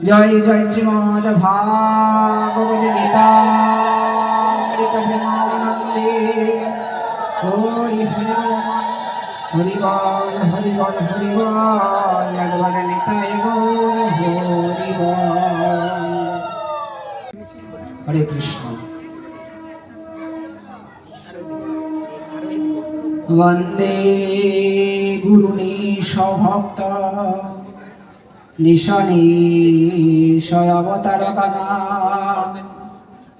জয় জয় শ্রীমদ ভাগবত গীতা প্রেমানন্দে হরি হরি হরি বল হরি বল হরি বল একবার নিতাই গৌর হরি বল। হরে কৃষ্ণ। বন্দে গুরুনিশ ভক্ত নিশনিশয় অবতারকানা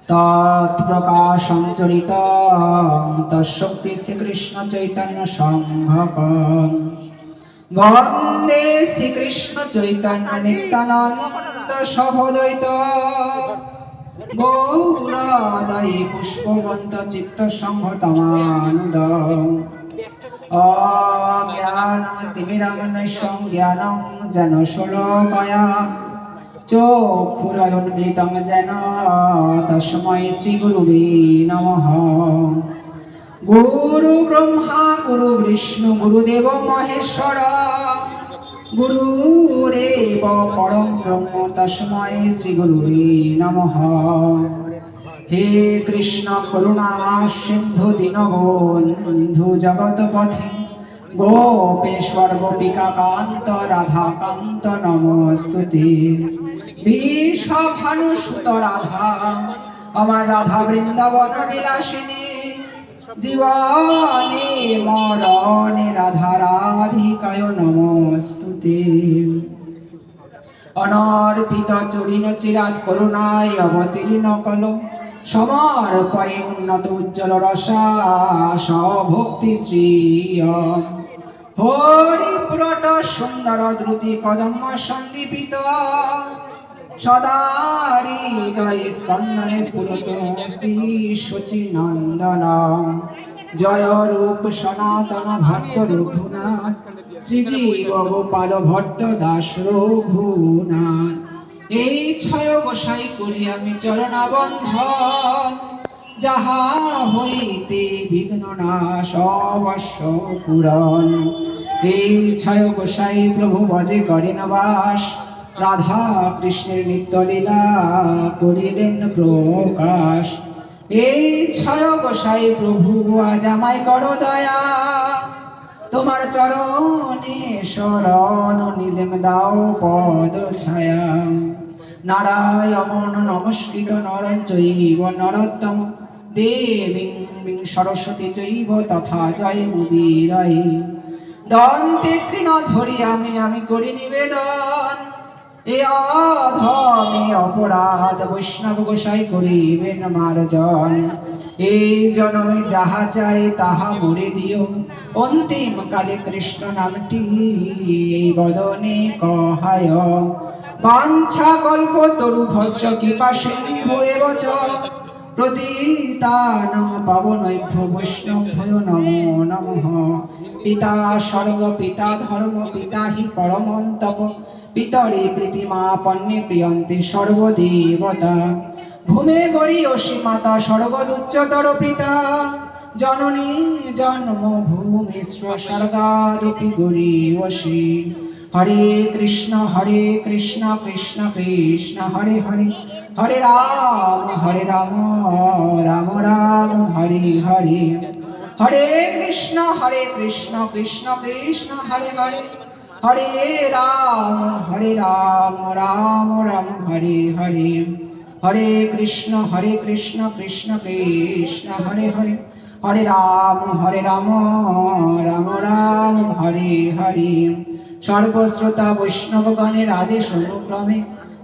তৎপ্রকাশং চরিতং তৎশক্তি শ্রীকৃষ্ণ চৈতন্য সংঘকং বন্দে শ্রীকৃষ্ণ চৈতন্য নিত্যানন্দ সহোদৈত গৌরাদায়ী পুষ্পবন্ত চিত্ত সংহতমানুদং অজ্ঞানং তিমিরামন্যস্যং জ্ঞানং যেন শোলকয়া চক্ষুরুন্মিলিতং যেন তস্मै শ্রীগুরুবে নমঃ। গুরু ব্রহ্মা গুরু বিষ্ণু গুরুদেব মহেশ্বর গুরুরেব পরম ব্রহ্ম তস্मै শ্রীগুরুবে নমঃ। হে কৃষ্ণ করুণা সিন্ধু দীনবন্ধু জগৎপথে গোপেশ্বর গোপিকা কান্ত রাধা কান্ত নমস্তুতে। বিষভানুসুত রাধা আমার রাধা বৃন্দাবন বিলাসিনী জীবনে মরণে রাধা রাধিকায় নমস্তুতে। অনর্পিত চরিণ চিরাত করুণায় অবতীর্ণ কল সমর্পয়ে উন্নত উজ্জ্বল রসা ভক্তি শ্রীয় হরিপুরট সুন্দর দ্রুতি কদম্ব সন্দীপিত সদারি হৃদয়ে স্কন্দনে স্ফুরত শ্রী শচীনন্দন জয় রূপ সনাতন ভট্ট রঘুনাথ শ্রীজীব গোপাল ভট্ট দাস রঘুনাথ। এই ছয় গোসাই করি আমি চরণাবন্ধন যাহা হইতে বিঘ্ন নাশ অবশ্য পূরণ। এই ছয় গোসাই প্রভু ভজে করেন বাস রাধা কৃষ্ণের নিত্য লীলা করিলেন প্রকাশ। এই ছয় গোসাই প্রভু আজ আমায় করো দয়া তোমার চরণে শরণ নিলেম দাও পদ ছায়া। নারায়ণ নমস্কৃত নরং চৈব নরোত্তম দেবীং সরস্বতী চৈব তথা জয় মুদিরায়। দন্তে তৃণ ধরি আমি করি নিবেদন এ অধমে অপরাধ বৈষ্ণব গোসাই করিবেন মার্জন। এই জন্মে যাহা চাই তাহা মোরে দিও অন্তিম কালে কৃষ্ণ নামটি এই বদনে কহায়। বাঞ্ছা কল্প তরু ভস্র কৃপা সিন্ধু এবচ প্রতিতানং পাবনৈভ্য বৈষ্ণভ্যো নমো নমঃ। পিতা স্বর্গ পিতা ধর্ম পিতা হি পরমন্তপ পিতরে প্রীতিমা পণ্যে প্রিয়ন্তে সর্বদেবতা ভূমে গড়ি অসী মাতা স্বর্গদুচ্চতর পিতা জননী জন্মভূমি স্বর্গাদপি গড়ি অসী। হরে কৃষ্ণ কৃষ্ণ কৃষ্ণ হরে হরে হরে রাম রাম রাম হরে হরে। হরে কৃষ্ণ কৃষ্ণ কৃষ্ণ হরে হরে হরে রাম রাম রাম হরে হরে। হরে কৃষ্ণ কৃষ্ণ কৃষ্ণ হরে হরে হরে রাম রাম রাম হরে হরে। সর্বশ্রোতা বৈষ্ণবগণের আদেশ অনুক্রমে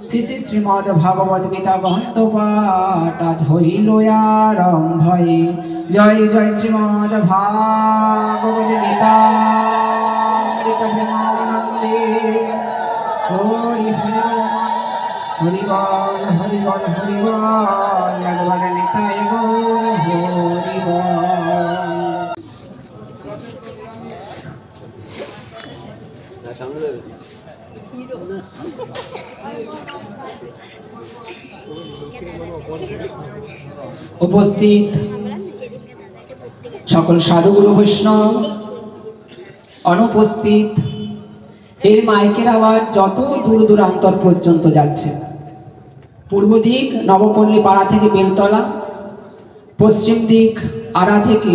শ্রী শ্রী শ্রীমদ ভাগবত গীতা গ্রন্থ পাঠ আজ হইল আরম্ভয়ে। জয় জয় শ্রীমদ ভাগবত গীতা প্রেমানন্দে হরি হরি হরি বল হরি বল হরি বল একবার নিতাই গৌর হরি বল। উপস্থিত সকল সাধুগুরু বৈষ্ণব, অনুপস্থিত এর মাইকের আওয়াজ যত দূর দূরান্তর পর্যন্ত যাচ্ছে। পূর্ব দিক নবপল্লী পাড়া থেকে বেলতলা, পশ্চিম দিক আড়া থেকে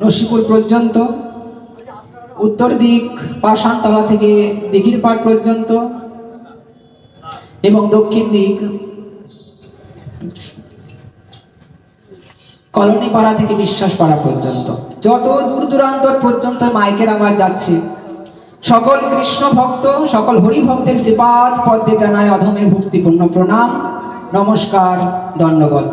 রশিপুর পর্যন্ত, উত্তর দিক পাষাণতলা থেকে দিঘির পাড় পর্যন্ত এবং দক্ষিণ দিক কলোনি পাড়া থেকে বিশ্বাস পাড়া পর্যন্ত যত দূর দূরান্তর পর্যন্ত মাইকের আওয়াজ যাচ্ছে, সকল কৃষ্ণ ভক্ত, সকল হরি ভক্তের শ্রীপাদ পদ্মে জানায় অধমের ভক্তিপূর্ণ প্রণাম, নমস্কার, দণ্ডবত।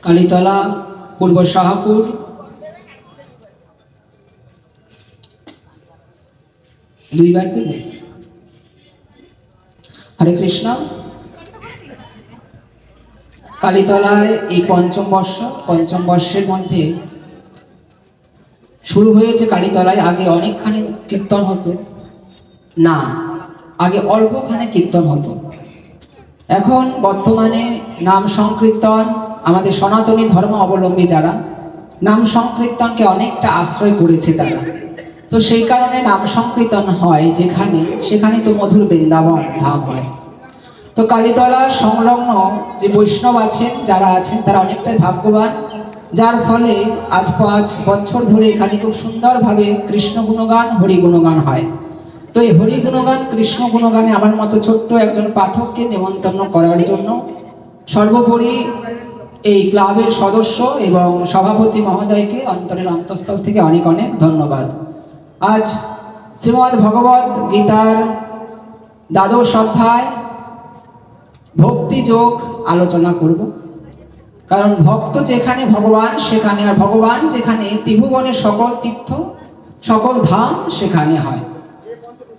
কালীতলা, পূর্ব শাহপুর, দুইবার দেবে। হরে কৃষ্ণ। কালীতলায় এই পঞ্চম বর্ষের মধ্যে শুরু হয়েছে। কালীতলায় আগে অনেকখানি কীর্তন হতো না, আগে অল্পখানে কীর্তন হতো। এখন বর্তমানে নাম সংকীর্তন, আমাদের সনাতনী ধর্ম অবলম্বী যারা, নাম সংকীর্তনকে অনেকটা আশ্রয় করেছে তারা। তো সেই কারণে নাম সংকীর্তন হয় যেখানে, সেখানে তো মধুর বৃন্দাবন ধাম হয়। তো কালীতলার সংলগ্ন যে বৈষ্ণব আছেন, যারা আছেন, তারা অনেকটাই ভাগ্যবান, যার ফলে আজ 5 বছর ধরে এখানে খুব সুন্দরভাবে কৃষ্ণ গুণগান, হরি গুণগান হয়। তো এই হরি গুণগান, কৃষ্ণ গুণগানে আমার মতো ছোট্ট একজন পাঠককে নেমন্তন্ন করার জন্য সর্বোপরি এই ক্লাবের সদস্য এবং সভাপতি মহোদয়কে অন্তরের অন্তঃস্থল থেকে অনেক অনেক ধন্যবাদ। আজ শ্রীমদ্ ভগবত গীতার দ্বাদশ অধ্যায় ভক্তিযোগ আলোচনা করব। কারণ ভক্ত যেখানে ভগবান সেখানে, আর ভগবান যেখানে ত্রিভুবনের সকল তীর্থ, সকল ধাম সেখানে হয়।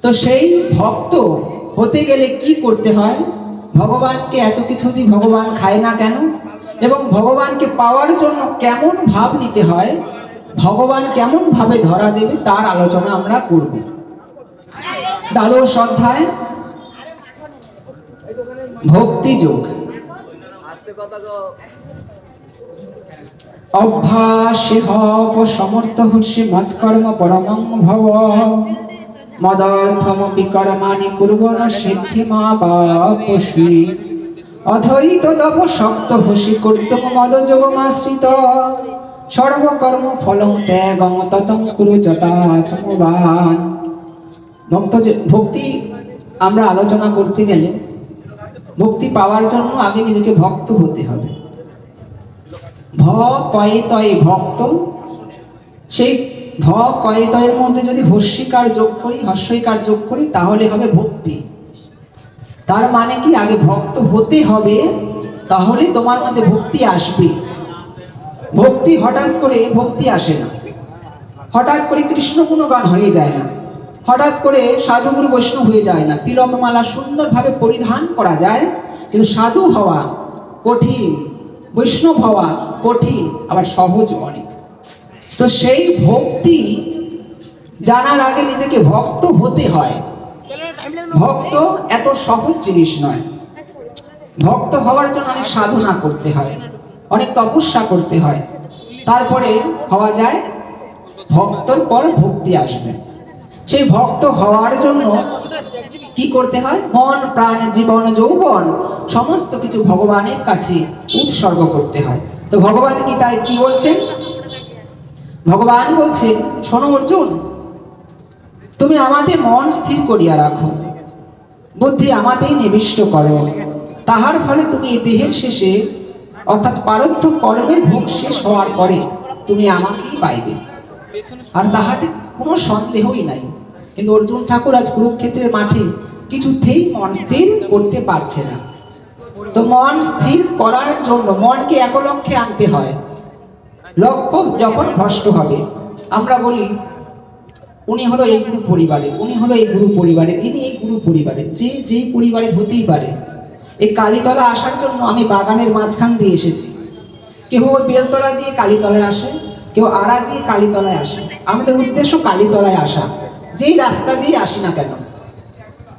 তো সেই ভক্ত হতে গেলে কি করতে হয়, ভগবানকে এত কিছু দিয়ে ভগবান খায় না কেন, এবং ভগবানকে পাওয়ার জন্য কেমন ভাব নিতে হয়, ভগবান কেমন ভাবে ধরা দেবে, তার আলোচনা আমরা করব। দ্বাদশ অধ্যায় ভক্তিযোগ। অভ্যাসে হব সমর্থ হস্যে মৎকর্ম পরমং ভব, মদর্থমপি কর্মাণি কুর্বণ সিদ্ধিমা বাপসি, অথৈত তব শক্ত হসি কর্তম মদযোগমাশ্রিত, সর্বকর্ম ফলং ত্যাগং ততং কুরু যথাত্মবান। ভক্তি আমরা আলোচনা করতে গেলে, ভক্তি পাওয়ার জন্য আগে নিজেকে ভক্ত হতে হবে। ভ কয়ে তয়ে ভক্ত, সেই ভ কয়ে তয়ের মধ্যে যদি হস্যিকার যোগ করি, হস্যইকার যোগ করি, তাহলে হবে ভক্তি। তার মানে কি, আগে ভক্ত হতে হবে, তাহলে তোমার মধ্যে ভক্তি আসবে। ভক্তি হঠাৎ করে ভক্তি আসে না, হঠাৎ করে কৃষ্ণ গুণগান হয়ে যায় না, হঠাৎ করে সাধুগুরু বৈষ্ণব হয়ে যায় না। তিলকমালা সুন্দরভাবে পরিধান করা যায়, কিন্তু সাধু হওয়া কঠিন, বৈষ্ণব হওয়া কঠিন, আবার সহজ অনেক। তো সেই ভক্তি জানার আগে নিজেকে ভক্ত হতে হয়। ভক্ত এত সহজ জিনিস নয়। ভক্ত হওয়ার জন্য অনেক সাধনা করতে হয়, অনেক তপস্যা করতে হয়, তারপরে হওয়া যায়। ভক্তর পর ভক্তি আসবে। সেই ভক্ত হওয়ার জন্য কি করতে হয়, মন প্রাণ জীবন যৌবন সমস্ত কিছু ভগবানের কাছে উৎসর্গ করতে হয়। তো ভগবান গীতায় কি বলছেন, ভগবান বলছেন, শোনো অর্জুন, তুমি আমাদের মন স্থির করিয়া রাখো, বুদ্ধি আমাতেই নিবিষ্ট করো, তাহার ফলে তুমি এই দেহের শেষে, অর্থাৎ পারত্য কর্মের ভোগ শেষ হওয়ার পরে তুমি আমাকেই পাইবে, আর তাহাতে কোনো সন্দেহই নাই। কিন্তু অর্জুন ঠাকুর আজ কুরুক্ষেত্রের মাঠে কিছুতেই মন স্থির করতে পারছে না। তো মন স্থির করার জন্য মনকে একলক্ষে আনতে হয়। লক্ষ্য যখন ভ্রষ্ট হবে, আমরা বলি উনি হলো এই গুরু পরিবারের, উনি হলো এই গুরু পরিবারের, ইনি এই গুরু পরিবারের, যে যেই পরিবারের হতেই পারে। এই কালীতলা আসার জন্য আমি বাগানের মাঝখান দিয়ে এসেছি। কেউ বেলতলা দিয়ে কালীতলায় আসে, কেউ আড়া দিয়ে কালীতলায় আসে। আমাদের উদ্দেশ্য কালীতলায় আসা, যেই রাস্তা দিয়ে আসি না কেন।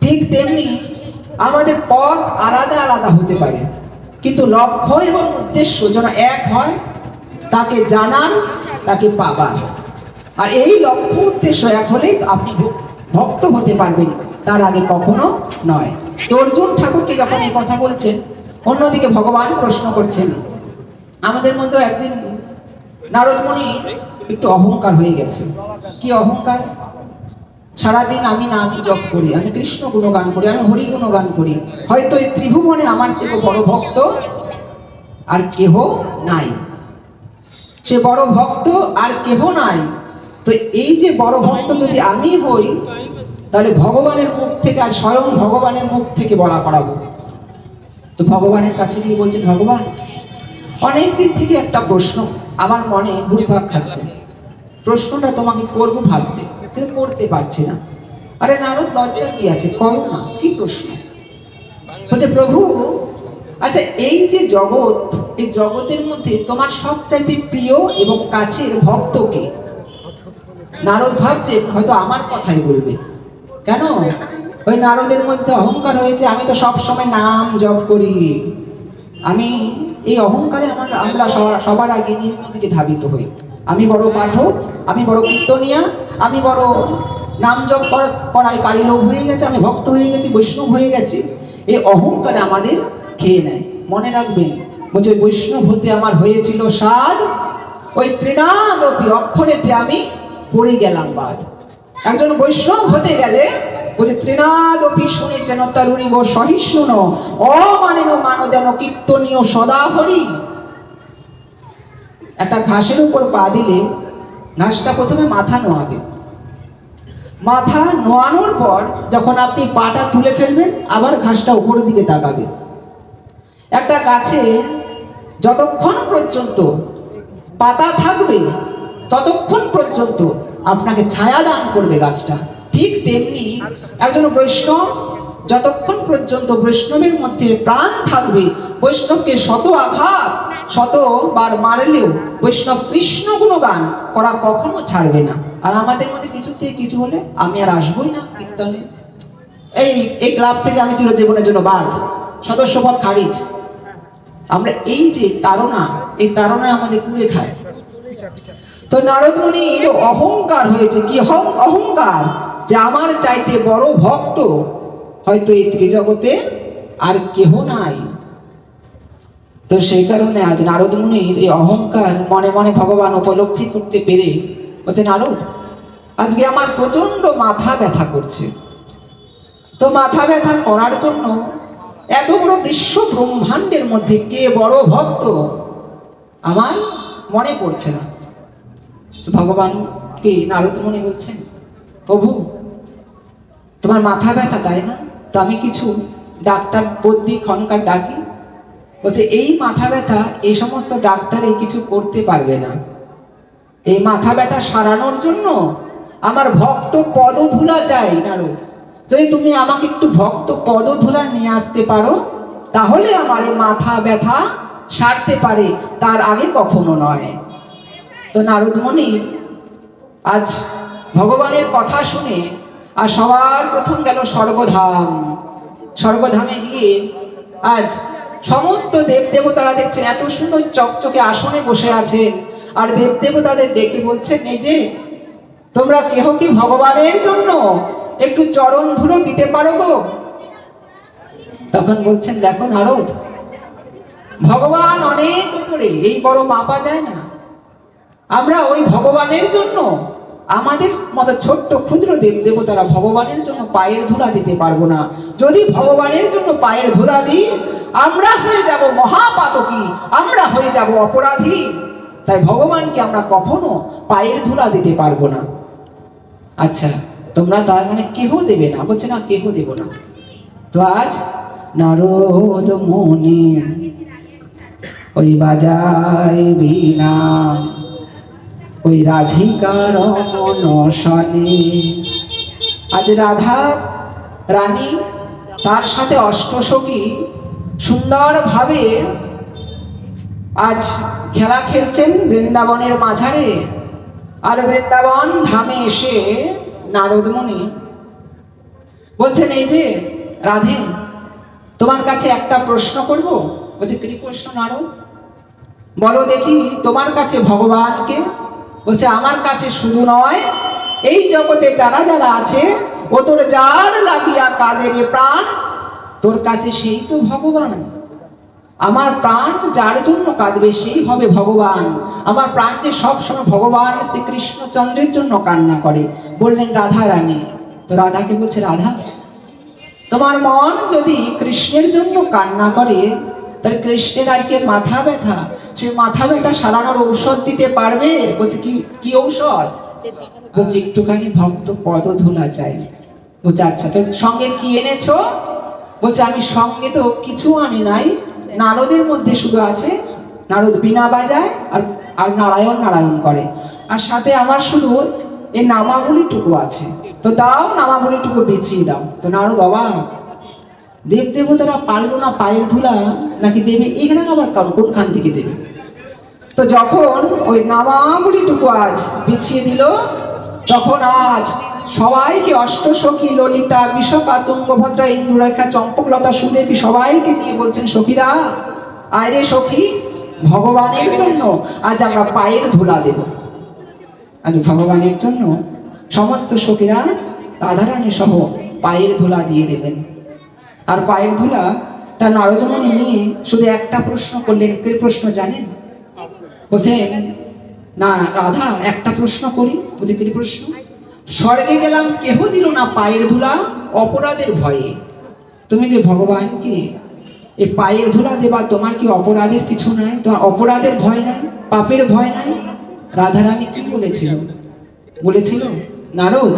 ঠিক তেমনি আমাদের পথ আলাদা আলাদা হতে পারে, কিন্তু লক্ষ্য এবং উদ্দেশ্য যেন এক হয়, তাকে জানার, তাকে পাবার। আর এই লক্ষ্য উদ্দেশ্য এক হলেই আপনি ভক্ত হতে পারবেন, তার আগে কখনো নয়। তো অর্জুন ঠাকুরকে যখন এই কথা বলছেন, অন্যদিকে ভগবান প্রশ্ন করছেন। আমাদের মধ্যে একদিন নারদমণি একটু অহংকার হয়ে গেছে। কি অহংকার? সারাদিন আমি নাম জপ করি, আমি কৃষ্ণ গুণগান করি, আমি হরি গুণগান করি, হয়তো এই ত্রিভুবনে আমার থেকে বড় ভক্ত আর কেহ নাই। সে বড় ভক্ত আর কেহ নাই। তো এই যে বড় ভক্ত যদি আমি হই, তাহলে ভগবানের মুখ থেকে, আর স্বয়ং ভগবানের মুখ থেকে বলা করাবো। তো ভগবানের কাছে গিয়ে বলছেন, ভগবান, অনেক দিন থেকে একটা প্রশ্ন আমার মনে ঘুরপাক খাচ্ছে, প্রশ্নটা তোমাকে করবো ভাবছি, কিন্তু করতে পারছি না। আরে নারদ, লজ্জা কি আছে, করো না। কি প্রশ্ন? বলছে, প্রভু, আচ্ছা এই যে জগৎ, এই জগতের মধ্যে তোমার সবচাইতে প্রিয় এবং কাছের ভক্তকে? নারদ ভাবছে হয়তো আমার কথাই বলবে। কেন? ওই নারদের মধ্যে অহংকার হয়েছে, আমি তো সব সময় নাম জপ করি। আমি এই অহংকারে আমরা সবার আগে দিকে ধাবিত হই। আমি বড় পাঠক, আমি বড় কীর্তনিয়া, আমি বড় নাম জপ করার কারী লোক হয়ে গেছে, আমি ভক্ত হয়ে গেছি, বৈষ্ণব হয়ে গেছি। এই অহংকারে আমাদের খেয়ে নেয়। মনে রাখবেন, বলছে বৈষ্ণব হতে আমার হয়েছিল সাধ, ওই তৃণাদপি অক্ষরেতে আমি পড়ে গেলাম বাদ। একজন বৈষ্ণব হতে গেলে বলছে তৃণাদপি শুনেছেন তরুণীব সহিষ্ণুন অমানেন মানদেন কীর্তনীয় সদা হরি। একটা ঘাসের উপর পা দিলে ঘাসটা প্রথমে মাথা নোয়াবে, মাথা নোয়ানোর পর যখন আপনি পাটা তুলে ফেলবেন, আবার ঘাসটা উপরের দিকে তাকাবে। একটা গাছে যতক্ষণ পর্যন্ত পাতা থাকবে, ততক্ষণ পর্যন্ত আপনাকে ছায়া দান করবে গাছটা। ঠিক তেমনি একজন বৈষ্ণব যতক্ষণ পর্যন্ত বৈষ্ণবের মধ্যে প্রাণ থাকবে, বৈষ্ণবকে শত আঘাত শতবার মারলেও বৈষ্ণব কৃষ্ণ গুণগান করা কখনো ছাড়বে না। আর আমাদের মধ্যে কিছুতে কিছু হলে আমি আর আসবোই না কীর্তনে, এই ক্লাব থেকে আমি চিরজীবনের জন্য বাদ, সদস্যপদ খারিজ। আমরা এই যে তাড়না, এই তাড়নায় আমাদের কুড়ে খায়। তো নারদমণির অহংকার হয়েছে। কি অহংকার? যে আমার চাইতে বড় ভক্ত হয়তো এই ত্রিজগতে আর কেহ নাই। তো সেই কারণে আজ নারদমণির এই অহংকার মনে মনে ভগবান উপলব্ধি করতে পেরে বলছে, নারদ, আজকে আমার প্রচন্ড মাথা ব্যথা করছে। তো মাথা ব্যথা করার জন্য এত বড় বিশ্ব ব্রহ্মাণ্ডের মধ্যে কে বড় ভক্ত আমার মনে পড়ছে না। ভগবানকে নারদমণি বলছেন, প্রভু, তোমার মাথা ব্যথা তাই না? তো আমি কিছু ডাক্তার বদ্যি খনকার ডাকি। বলছে, এই মাথা ব্যথা এই সমস্ত ডাক্তারে কিছু করতে পারবে না। এই মাথা ব্যথা সারানোর জন্য আমার ভক্ত পদধূলা চাই। নারদ, যদি তুমি আমাকে একটু ভক্ত পদধূলা নিয়ে আসতে পারো, তাহলে আমার এই মাথা ব্যথা সারতে পারে, তার আগে কখনো নয়। তো নারদমণির আজ ভগবানের কথা শুনে আর সবার প্রথম গেল স্বর্গধাম। স্বর্গধামে গিয়ে আজ সমস্ত দেবদেবতারা দেখছেন এত সুন্দর চকচকে আসনে বসে আছেন, আর দেবদেবতাদের ডেকে বলছেন, এই যে তোমরা কেহ কি ভগবানের জন্য একটু চরণ ধুলো দিতে পারো গো? তখন বলছেন, দেখো নারদ, ভগবান অনেক উপরে, এই বড় মাপা যায় না। আমরা ওই ভগবানের জন্য, আমাদের মতো ছোট্ট ক্ষুদ্র দেবদেবতারা ভগবানের জন্য পায়ের ধুলা দিতে পারবো না। যদি ভগবানের জন্য পায়ের ধুলা দিই, আমরা হয়ে যাব মহাপাতকী, আমরা হয়ে যাব অপরাধী। তাই ভগবানকে আমরা কখনো পায়ের ধুলা দিতে পারবো না। আচ্ছা, তোমরা তার মানে কেহ দেবে না? বলছে, না, কেহ দেব না। তো আজ নারদ মুনি ওই বাজায় বীণা, ওই রাধিকার অনশনে। আজ রাধা রানী তার সাথে অষ্টসখী সুন্দরভাবে আজ খেলা খেলছেন বৃন্দাবনের মাঝারে। আর বৃন্দাবন ধামে এসে নারদ মুনি বলছেন, এই যে রাধে, তোমার কাছে একটা প্রশ্ন করব। বলছে, কি প্রশ্ন নারদ? বলো দেখি, তোমার কাছে ভগবানকে? বলছে, আমার কাছে শুধু নয়, এই জগতে যারা যারা আছে, ও তোর যার লাগিয়া কাঁদে রে প্রাণ, তোর কাছে সেই তো ভগবান। আমার প্রাণ যার জন্য কাঁদবে সেই হবে ভগবান। আমার প্রাণ যে সবসময় ভগবান শ্রীকৃষ্ণচন্দ্রের জন্য কান্না করে। বললেন রাধা রানী। তো রাধাকে বলছে, রাধা, তোমার মন যদি কৃষ্ণের জন্য কান্না করে, তাহলে কৃষ্ণের আজকে মাথা ব্যথা, সেই মাথা ব্যথা সারানোর ঔষধ দিতে পারবে? বলছে, কি ঔষধ? বলছে, একটুখানি ভক্ত পদধূলা চাই। বলছে, আচ্ছা, তোর সঙ্গে কি এনেছো? বলছে, আমি সঙ্গে তো কিছু আনি নাই, নারদের মধ্যে শুধু আছে, নারদ বীণা বাজায় আর নারায়ণ নারায়ণ করে, আর সাথে আমার শুধু এই নামাবলীটুকু আছে, তো দাও, নামাবলীটুকু বিছিয়ে দাও। তো নারদ অবাক, দেব দেবতারা পারলো না পায়ের ধুলা নাকি দেবে? এখানে আবার কারণ কোনখান থেকে দেবে? তো যখন ওই নামাবলীটুকু আজ বিছিয়ে দিল, তখন আজ সবাইকে অষ্টসখী ললিতা, বিশাখা, তুঙ্গভদ্রা, ইন্দুরেখা, চম্পকলতা, সুদেবী সবাইকে নিয়ে বলছেন, সখীরা আয় রে সখী, ভগবানের জন্য আজ আমরা পায়ের ধুলা দেব। আজ ভগবানের জন্য সমস্ত সখীরা রাধারানী সহ পায়ের ধুলা দিয়ে দেবেন। আর পায়ের ধুলাটা নারদ মুনি নিয়ে শুধু একটা প্রশ্ন করলেন। কি প্রশ্ন জানেন? বলছেন, না রাধা, একটা প্রশ্ন করি। বলছে, কি প্রশ্ন? স্বর্গে গেলাম, কেহ দিল না পায়ের ধুলা অপরাধের ভয়ে। তুমি যে ভগবানকে এই পায়ের ধুলা দেবা, তোমার কি অপরাধের কিছু নাই? তোমার অপরাধের ভয় নাই, পাপের ভয় নাই? রাধারানী কি বলেছিল? বলেছিল, নারদ,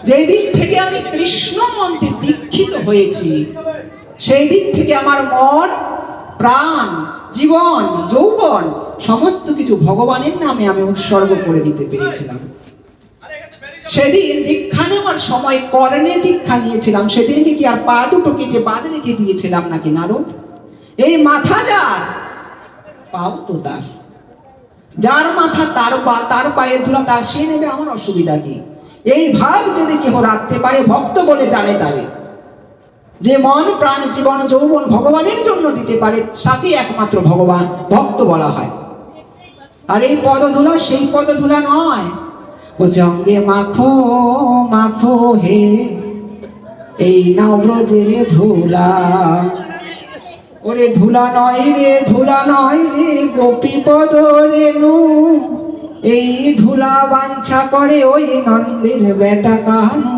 যেই দিন থেকে আমি কৃষ্ণ মন্ত্রে দীক্ষিত হয়েছি, সেই দিন থেকে আমার মন, প্রাণ, জীবন, যৌবন সমস্ত কিছু ভগবানের নামে আমি উৎসর্গ করে দিতে পেরেছিলাম। সেদিন দীক্ষা নেওয়ার সময় কর্ণে দীক্ষা নিয়েছিলাম, সেদিনকে কি আর পা দুটো কেটে বাদ রেখে দিয়েছিলাম নাকি নারদ? এই মাথা যার, পাও তো তার। যার মাথা তার পায়ের ধুলা তার, সে নেবে, আমার অসুবিধা কি? এই ভাব যদি কেহ রাখতে পারে, ভক্ত বলে জানে তারে, যে মন, প্রাণ, জীবন, যৌবন ভগবানের জন্য দিতে পারে, তাকে একমাত্র ভগবান ভক্ত বলা হয়। আর এই পদধূলা সেই পদধূলা নয়। বলছে, অঙ্গে মাখো মাখো হে এই নাও ব্রজের ধুলা। ওরে ধুলা নয় রে, ধুলা নয় রে, গোপী পদ রেণু, এই ধুলা বাঞ্ছা করে ওই নন্দের বেটা কানু।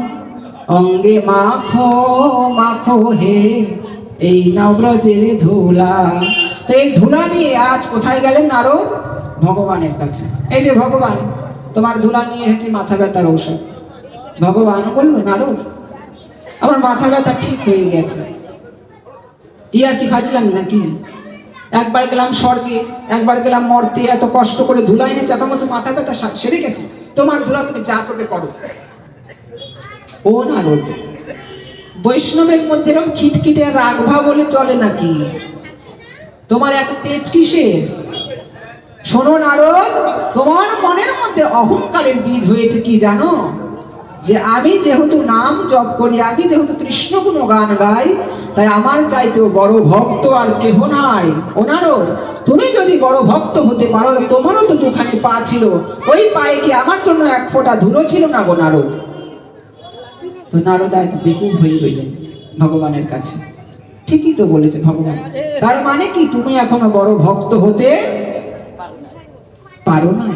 অঙ্গে মাখো মাখো হে এই নাও ব্রজের ধুলা। তো এই ধুলা নিয়ে আজ কোথায় গেলেন নারদ? ভগবানের কাছে। এই যে ভগবান, তোমার ধুলা নিয়ে এসেছি মাথা ব্যথার ঔষধ। ভগবান বলল, নারদ, আমার মাথা ব্যথা ঠিক হয়ে গেছে। ই আর কি ফাজলাম নাকি? একবার গেলাম স্বর্গে, একবার গেলাম মর্তে, এত কষ্ট করে ধুলা এনেছে, এখন বলছে মাথা ব্যথা সেরে গেছে। তোমার ধুলা তুমি যা করবে করো। ও নারদ, বৈষ্ণবের মধ্যে এরকম খিটখিটে রাগভা বলে চলে নাকি? তোমার এত তেজ কিসের? শোনো নারদ, তোমার মনের মধ্যে অহংকারের বীজ হয়েছে কি জানো? যে আমি যেহেতু নাম জপ করি, আমি যেহেতু কৃষ্ণ গুণগান গাই, তাই আমার চাইতেও বড় ভক্ত আর কেহ নাই। ও নারদ, তুমি যদি বড় ভক্ত হতে পারো, তোমারও তো দুখানি পা ছিল, ওই পায়ে কি আমার জন্য এক ফোঁটা ধুলো ছিল না গো নারদ? তো নারদ আজ বেকুব হয়ে রইলেন ভগবানের কাছে। ঠিকই তো বলেছে ভগবান। তার মানে কি তুমি এখনো বড় ভক্ত হতে পারো না?